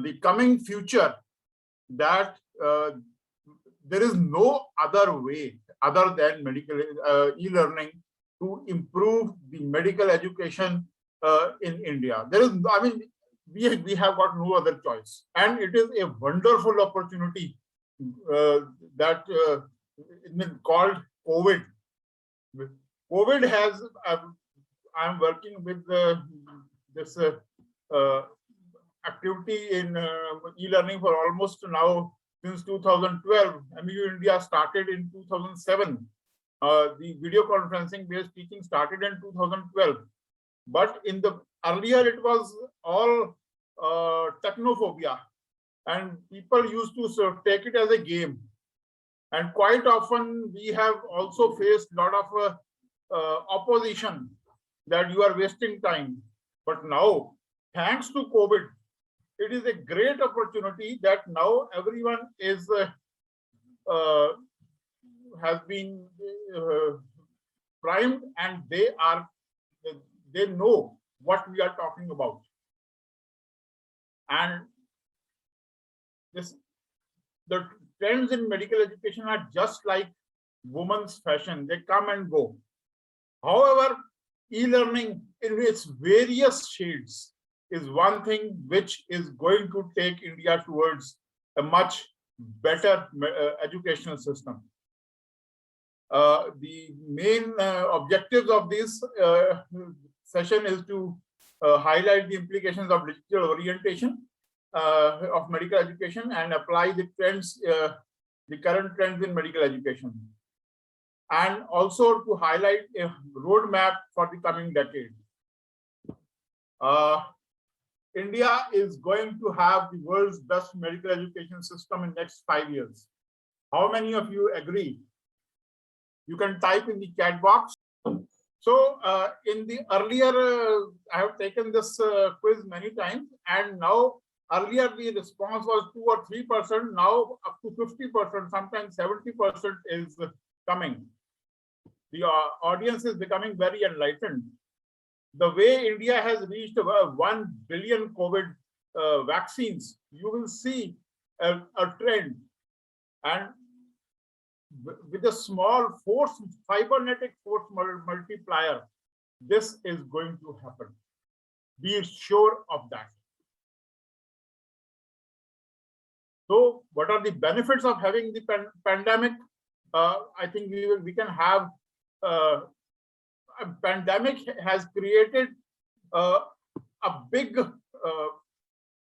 the coming future, that there is no other way other than medical e-learning to improve the medical education in India. There is, I mean, we have got no other choice, and it is a wonderful opportunity that called COVID. COVID has. I'm working with this activity in e-learning for almost now since 2012. MEU India started in 2007. The video conferencing based teaching started in 2012, but in the earlier it was all technophobia, and people used to sort of take it as a game, and quite often we have also faced a lot of opposition that you are wasting time. But now, thanks to COVID, it is a great opportunity that now everyone is has been primed, and they know what we are talking about. And the trends in medical education are just like women's fashion. They come and go. However, e-learning in its various shades is one thing which is going to take India towards a much better educational system. The main objectives of this session is to highlight the implications of digital orientation of medical education and apply the trends, the current trends in medical education, and also to highlight a roadmap for the coming decade. India is going to have the world's best medical education system in next 5 years. How many of you agree? You can type in the chat box. So in the earlier, I have taken this quiz many times, and now earlier the response was 2 or 3%. Now up to 50%, sometimes 70% is coming. The audience is becoming very enlightened. The way India has reached about 1 billion COVID vaccines, you will see a trend. And with a small cybernetic force multiplier, this is going to happen. Be sure of that. So what are the benefits of having the pandemic? I think we can have a pandemic has created a big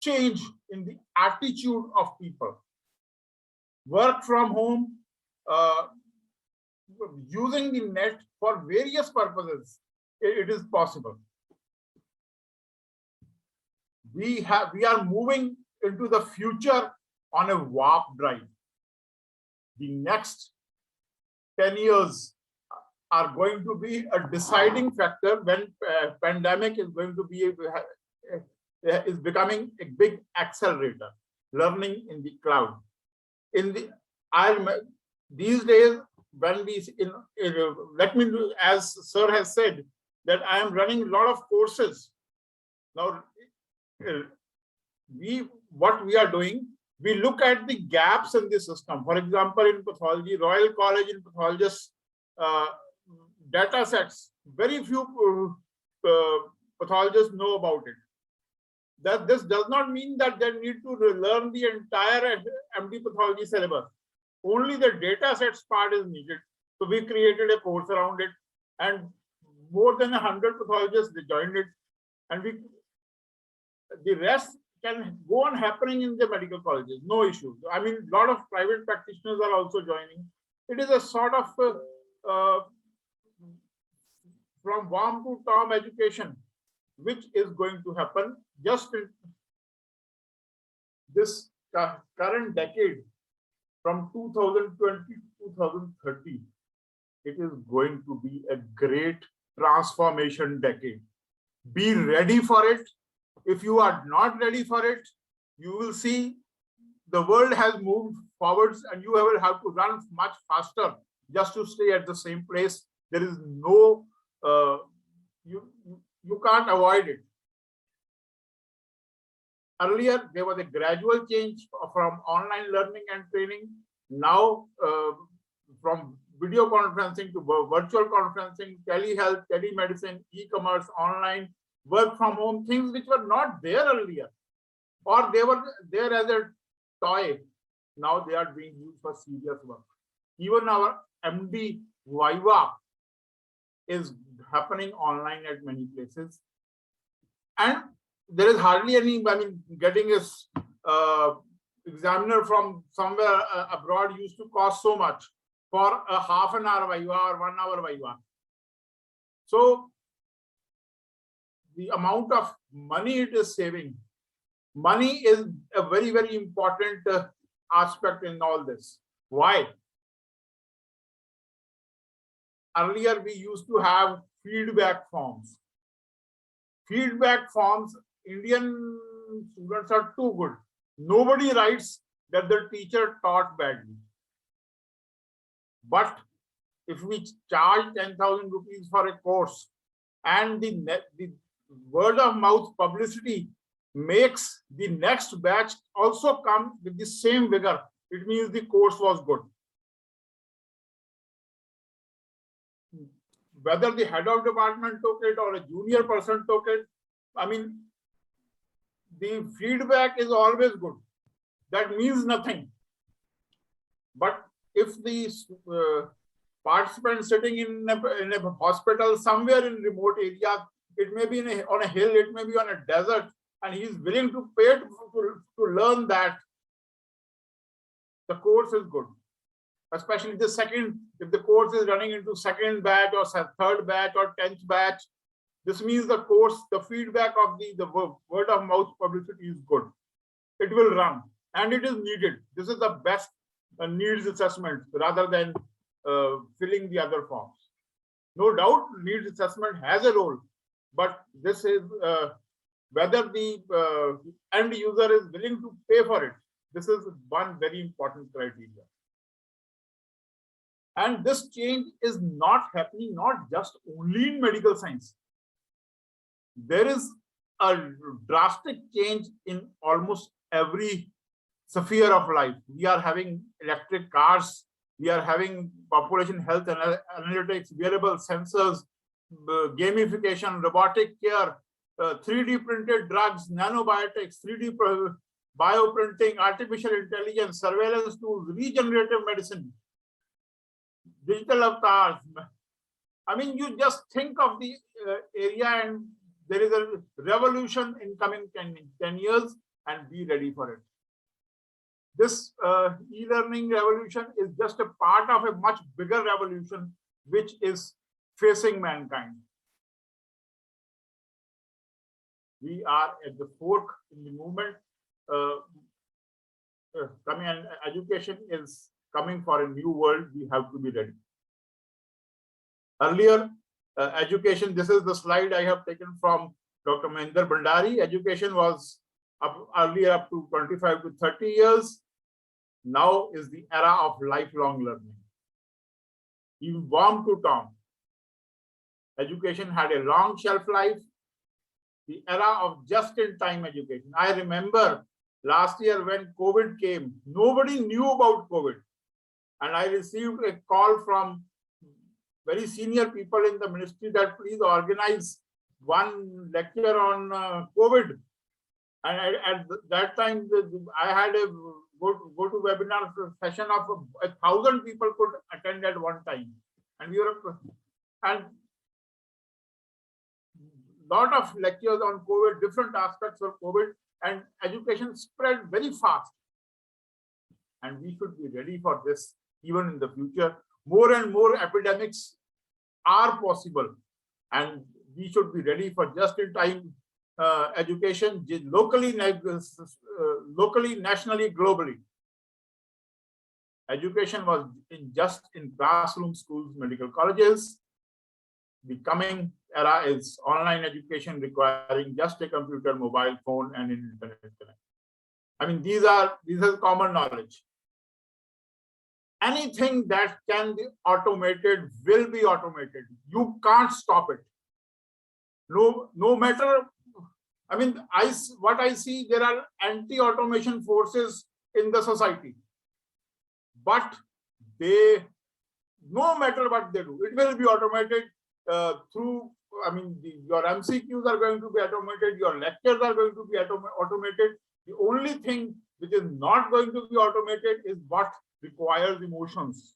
change in the attitude of people. Work from home, using the net for various purposes, it is possible. We are moving into the future on a warp drive. The next 10 years are going to be a deciding factor when pandemic is going to be is becoming a big accelerator. Learning in the cloud. These days, when let me do, as Sir has said, that I am running a lot of courses. Now, what we are doing, we look at the gaps in the system. For example, in pathology, Royal College in pathologists, data sets, very few pathologists know about it. That this does not mean that they need to learn the entire MD pathology syllabus. Only the data sets part is needed. So we created a course around it, and more than 100 pathologists they joined it, and the rest can go on happening in the medical colleges, no issues. I mean, a lot of private practitioners are also joining. It is a sort of from warm to Tom education, which is going to happen just in this current decade, from 2020 to 2030. It is going to be a great transformation decade. Be ready for it. If you are not ready for it, you will see the world has moved forwards and you will have to run much faster just to stay at the same place. There is no, you can't avoid it. Earlier, there was a gradual change from online learning and training. Now, from video conferencing to virtual conferencing, telehealth, telemedicine, e-commerce, online, work from home, things which were not there earlier, or they were there as a toy. Now they are being used for serious work. Even our MD Viva is happening online at many places. And there is hardly any, getting a examiner from somewhere abroad used to cost so much for a half an hour Viva or 1 hour Viva. So the amount of money it is saving, money is a very, very important aspect in all this. Why? Earlier, we used to have feedback forms. Feedback forms, Indian students are too good. Nobody writes that the teacher taught badly. But if we charge 10,000 rupees for a course and the word of mouth publicity makes the next batch also come with the same vigor, it means the course was good. Whether the head of department took it or a junior person took it, the feedback is always good. That means nothing. But if the participant sitting in a hospital somewhere in remote area, it may be on a hill, it may be on a desert, and he is willing to pay to learn that, the course is good. Especially the second, if the course is running into second batch or third batch or 10th batch, this means the course, the feedback of the word of mouth publicity is good. It will run and it is needed. This is the best needs assessment rather than filling the other forms. No doubt needs assessment has a role, but this is whether the end user is willing to pay for it. This is one very important criteria. And this change is not happening not just only in medical science. There is a drastic change in almost every sphere of life. We are having electric cars, we are having population health analytics, wearable sensors, gamification, robotic care, 3D printed drugs, nanobiotics, 3D bioprinting, artificial intelligence, surveillance tools, regenerative medicine, digital avatars. You just think of the area and there is a revolution in coming 10 years, and be ready for it. This e-learning revolution is just a part of a much bigger revolution which is facing mankind. We are at the fork in the movement. Education is coming for a new world. We have to be ready. Earlier, education, this is the slide I have taken from Dr. Mahendra Bhandari. Education was earlier up to 25 to 30 years. Now is the era of lifelong learning. Even warm to Tom. Education had a long shelf life. The era of just-in-time education. I remember last year when COVID came, nobody knew about COVID. And I received a call from very senior people in the ministry that please organize one lecture on COVID. And at that time, I had a go to webinar session of 1,000 people could attend at one time. And we were, and lot of lectures on COVID, different aspects of COVID, and education spread very fast. And we should be ready for this even in the future. More and more epidemics are possible, and we should be ready for just-in-time education, locally, nationally, globally. Education was just in classroom, schools, medical colleges. The coming era is online education requiring just a computer, mobile phone, and internet connection. These are common knowledge. Anything that can be automated will be automated. You can't stop it. No matter I mean, what I see, there are anti-automation forces in the society, but they, no matter what they do, it will be automated through, I mean, your MCQs are going to be automated, your lectures are going to be automated. The only thing which is not going to be automated is what requires emotions.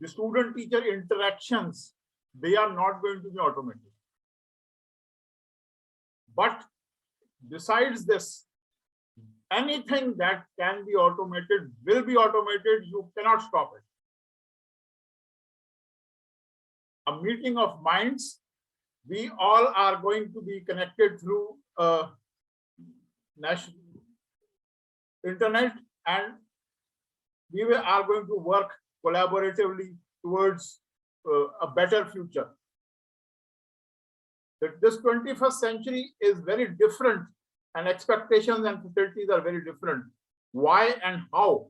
The student-teacher interactions, they are not going to be automated. But besides this, anything that can be automated will be automated. You cannot stop it. A meeting of minds, we all are going to be connected through national internet, and we are going to work collaboratively towards a better future. That this 21st century is very different, and expectations and facilities are very different. Why and how?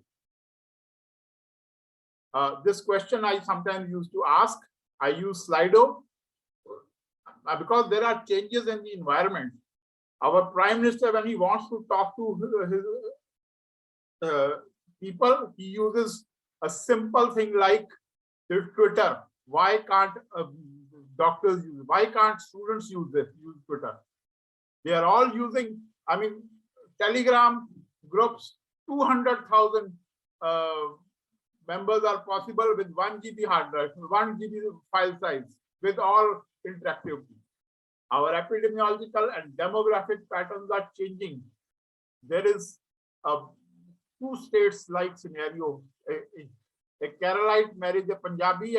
This question I sometimes used to ask. I use Slido because there are changes in the environment. Our Prime Minister, when he wants to talk to his people, he uses a simple thing like Twitter. Why can't doctors use it? Why can't students use Twitter? They are all using, I mean, Telegram groups, 200,000 members are possible with 1 GB hard drive, 1 GB file size, with all interactivity. Our epidemiological and demographic patterns are changing. There is a two states like scenario. A Keralite marries a Punjabi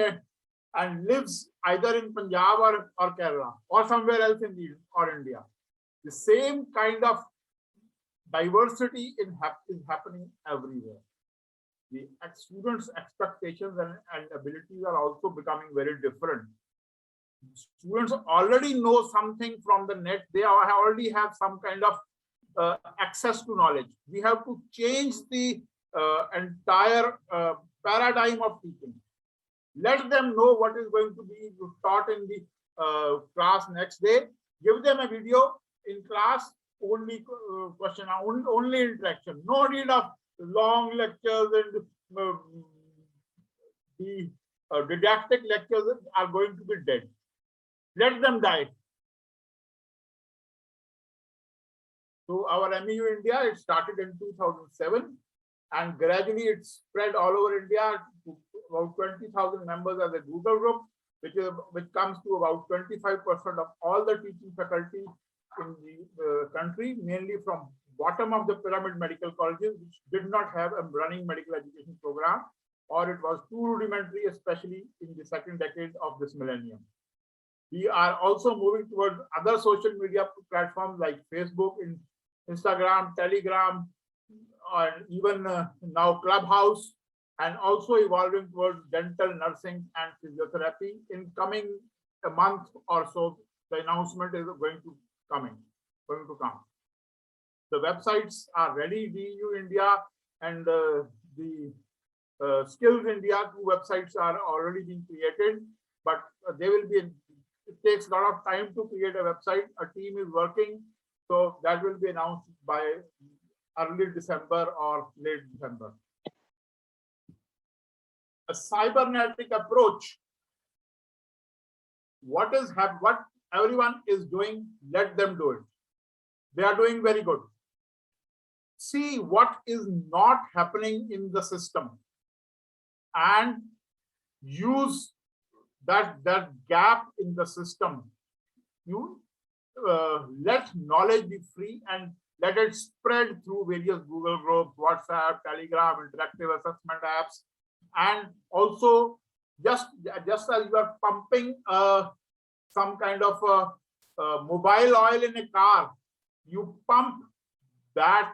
and lives either in Punjab or Kerala or somewhere else in India. The same kind of diversity is happening everywhere. The students' expectations and abilities are also becoming very different. Students already know something from the net. They already have some kind of access to knowledge. We have to change the entire paradigm of teaching. Let them know what is going to be taught in the class next day. Give them a video in class, only question, only interaction. No need of long lectures, and the didactic lectures are going to be dead. Let them die. So our MEU India, it started in 2007, and gradually it spread all over India to about 20,000 members as a Google group, which comes to about 25% of all the teaching faculty in the country, mainly from bottom of the pyramid medical colleges, which did not have a running medical education program, or it was too rudimentary, especially in the second decade of this millennium. We are also moving towards other social media platforms like Facebook, Instagram, Telegram, or even now Clubhouse, and also evolving towards dental nursing and physiotherapy. In coming a month or so, the announcement is going to come. The websites are ready. DU India and the Skills India, two websites are already being created, but they will be. It takes a lot of time to create a website. A team is working, so that will be announced by early December or late December. A cybernetic approach. What everyone is doing, let them do it. They are doing very good. See what is not happening in the system and use that gap in the system. You let knowledge be free and let it spread through various Google groups, WhatsApp, Telegram, interactive assessment apps, and also just as you are pumping some kind of mobile oil in a car, you pump that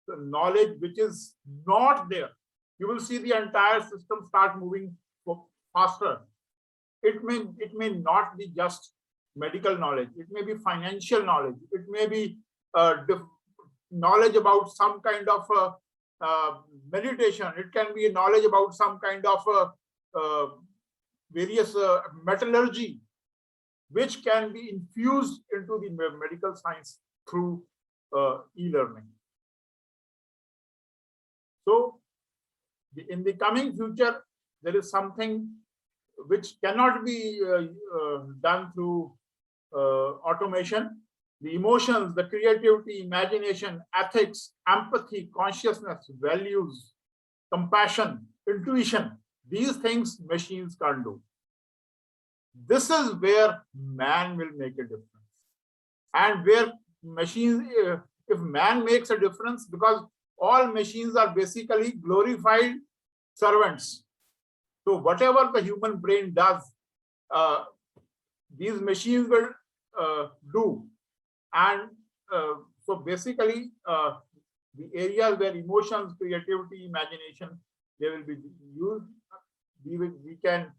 knowledge which is not there. You will see the entire system start moving faster. It may not be just medical knowledge. It may be financial knowledge. It may be knowledge about some kind of meditation. It can be knowledge about some kind of various metallurgy. which can be infused into the medical science through e-learning. So in the coming future, there is something which cannot be done through automation. The emotions, the creativity, imagination, ethics, empathy, consciousness, values, compassion, intuition, these things machines can't do. This is where man will make a difference. And where machines, if man makes a difference, because all machines are basically glorified servants. So whatever the human brain does, these machines will do. And so basically, the areas where emotions, creativity, imagination, they will be used, we can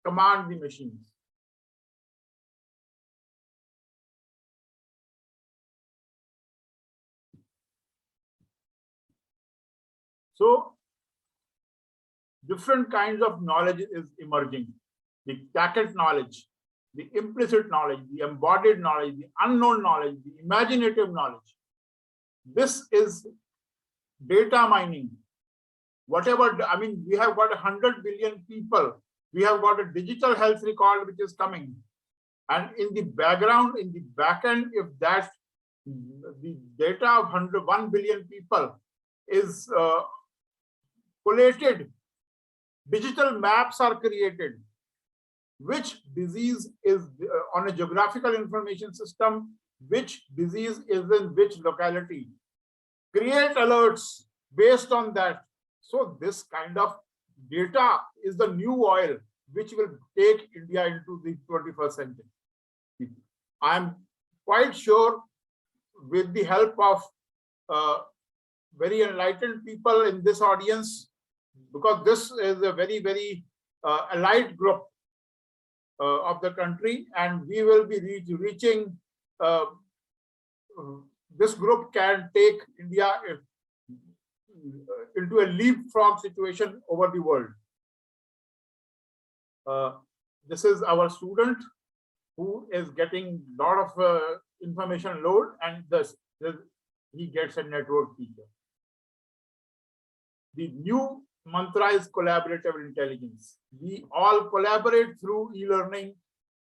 command the machines. So different kinds of knowledge is emerging. The tacit knowledge, the implicit knowledge, the embodied knowledge, the unknown knowledge, the imaginative knowledge. This is data mining. Whatever, I mean, we have got 100 billion people. We have got a digital health record which is coming. And in the background, in the back end, if that the data of 1 billion people is collated, digital maps are created. Which disease is on a geographical information system, which disease is in which locality. Create alerts based on that. So this kind of data is the new oil which will take India into the 21st century. I'm quite sure with the help of very enlightened people in this audience, because this is a very, very elite group of the country, and we will be reaching, this group can take India into a leapfrog situation over the world. This is our student who is getting a lot of information load, and he gets a network teacher. The new mantra is collaborative intelligence. We all collaborate through e-learning,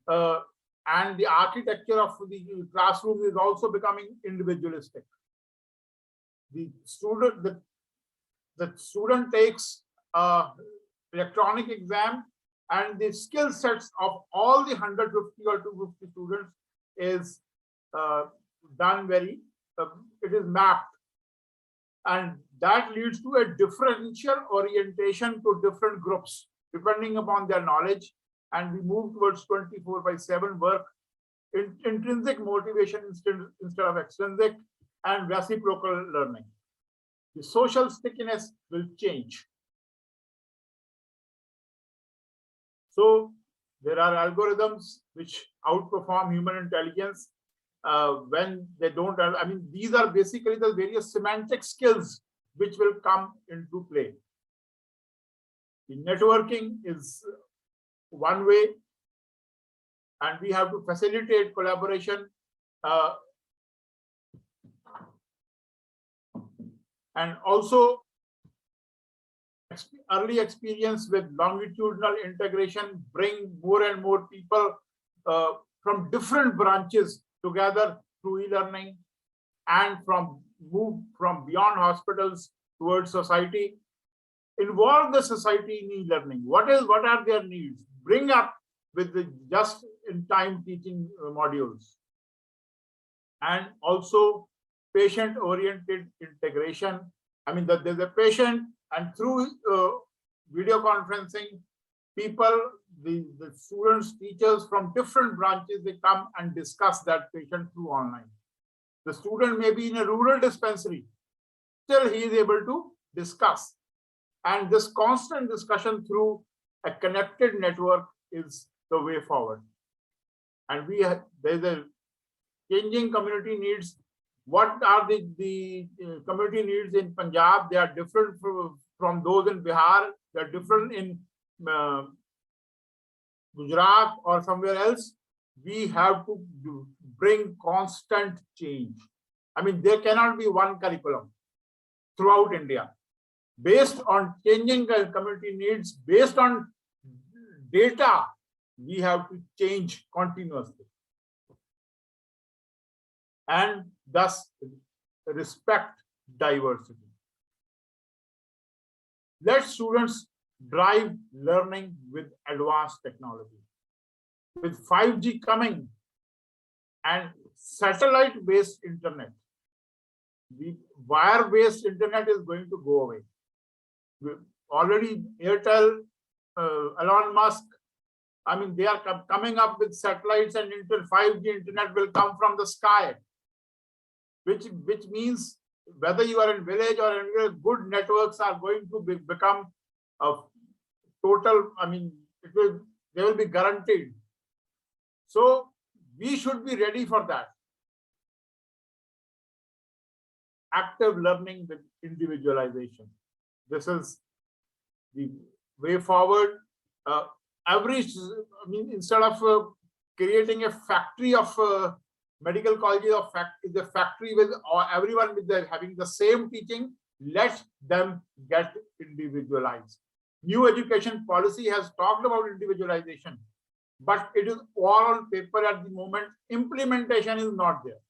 and the architecture of the classroom is also becoming individualistic. The student takes electronic exam, and the skill sets of all the 150 or 250 students is done very, it is mapped. And that leads to a differential orientation to different groups, depending upon their knowledge. And we move towards 24/7 work, intrinsic motivation instead of extrinsic, and reciprocal learning. The social stickiness will change. So there are algorithms which outperform human intelligence when they don't have, I mean, these are basically the various semantic skills which will come into play. The networking is one way, and we have to facilitate collaboration and also early experience with longitudinal integration bring more and more people from different branches together through e-learning, and move from beyond hospitals towards society. Involve the society in e-learning. What are their needs? Bring up with the just-in-time teaching modules. And also patient-oriented integration. I mean, that there's a patient, and through video conferencing, people, the students, teachers from different branches, they come and discuss that patient through online. The student may be in a rural dispensary, still he is able to discuss. And this constant discussion through a connected network is the way forward. And there's a changing community needs. What are the community needs in Punjab? They are different from those in Bihar. They are different in Gujarat or somewhere else, we have to bring constant change. I mean, there cannot be one curriculum throughout India. Based on changing community needs, based on data, we have to change continuously. And thus respect diversity. Let students drive learning with advanced technology. With 5G coming and satellite-based internet, the wire-based internet is going to go away. Already Airtel, Elon Musk, I mean, they are coming up with satellites, and 5G internet will come from the sky, which means whether you are in village or anywhere, good networks are going to become a total, I mean, they will be guaranteed. So we should be ready for that. Active learning with individualization. This is the way forward. Instead of creating a factory of medical colleges or the factory with everyone having the same teaching, let them get individualized. New education policy has talked about individualization, but it is all on paper at the moment. Implementation is not there.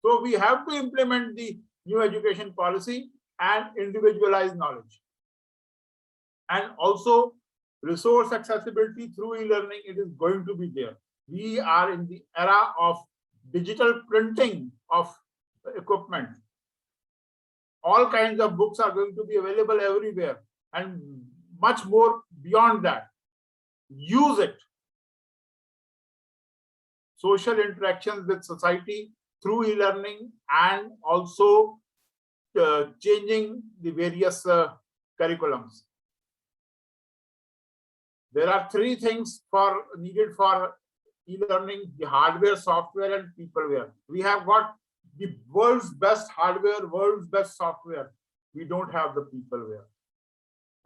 So we have to implement the new education policy and individualized knowledge. And also resource accessibility through e-learning, it is going to be there. We are in the era of digital printing of equipment. All kinds of books are going to be available everywhere, and much more beyond that. Use it. Social interactions with society through e-learning, and also changing the various curriculums. There are three things needed for e-learning: the hardware, software, and peopleware. We have got the world's best hardware, world's best software. We don't have the peopleware.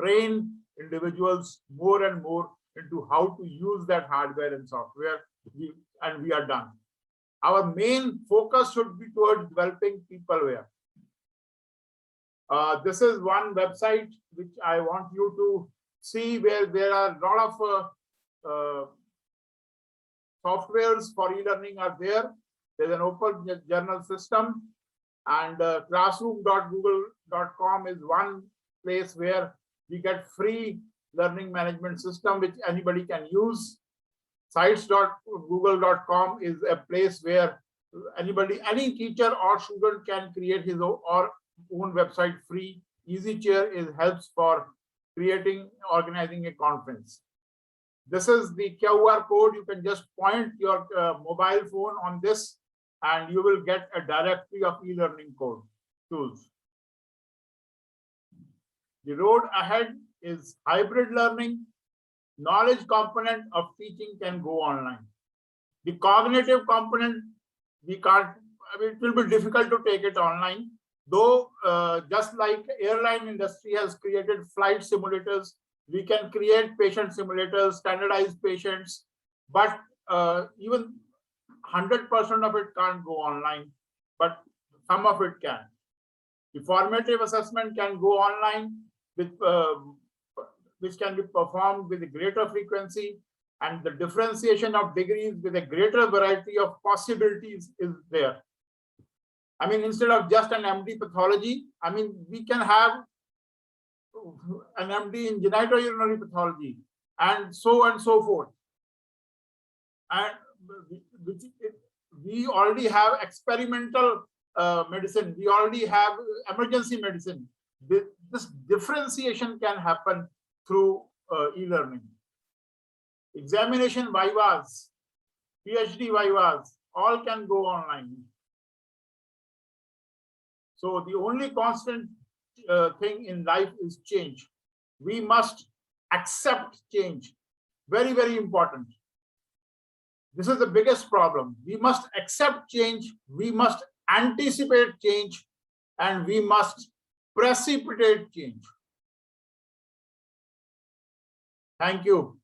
Train individuals more and more into how to use that hardware and software, and we are done. Our main focus should be towards developing peopleware. This is one website which I want you to see, where there are a lot of softwares for e-learning are there. There's an open journal system, and classroom.google.com is one place where we get free learning management system which anybody can use. Sites.google.com is a place where any teacher or student can create his own website free. EasyChair helps for organizing a conference. This is the QR code. You can just point your mobile phone on this, and you will get a directory of e-learning tools. The road ahead is hybrid learning. Knowledge component of teaching can go online. The cognitive component, we can't, it will be difficult to take it online. Though, just like airline industry has created flight simulators, we can create patient simulators, standardized patients, but even 100% of it can't go online, but some of it can. The formative assessment can go online, which can be performed with a greater frequency, and the differentiation of degrees with a greater variety of possibilities is there. I mean, instead of just an MD pathology, I mean, we can have an MD in genitourinary pathology, and so forth. And we already have experimental medicine. We already have emergency medicine. This differentiation can happen through e-learning. Examination vivas, PhD vivas, all can go online. So the only constant thing in life is change. We must accept change. Very, very important. This is the biggest problem. We must accept change. We must anticipate change, and we must precipitate change. Thank you.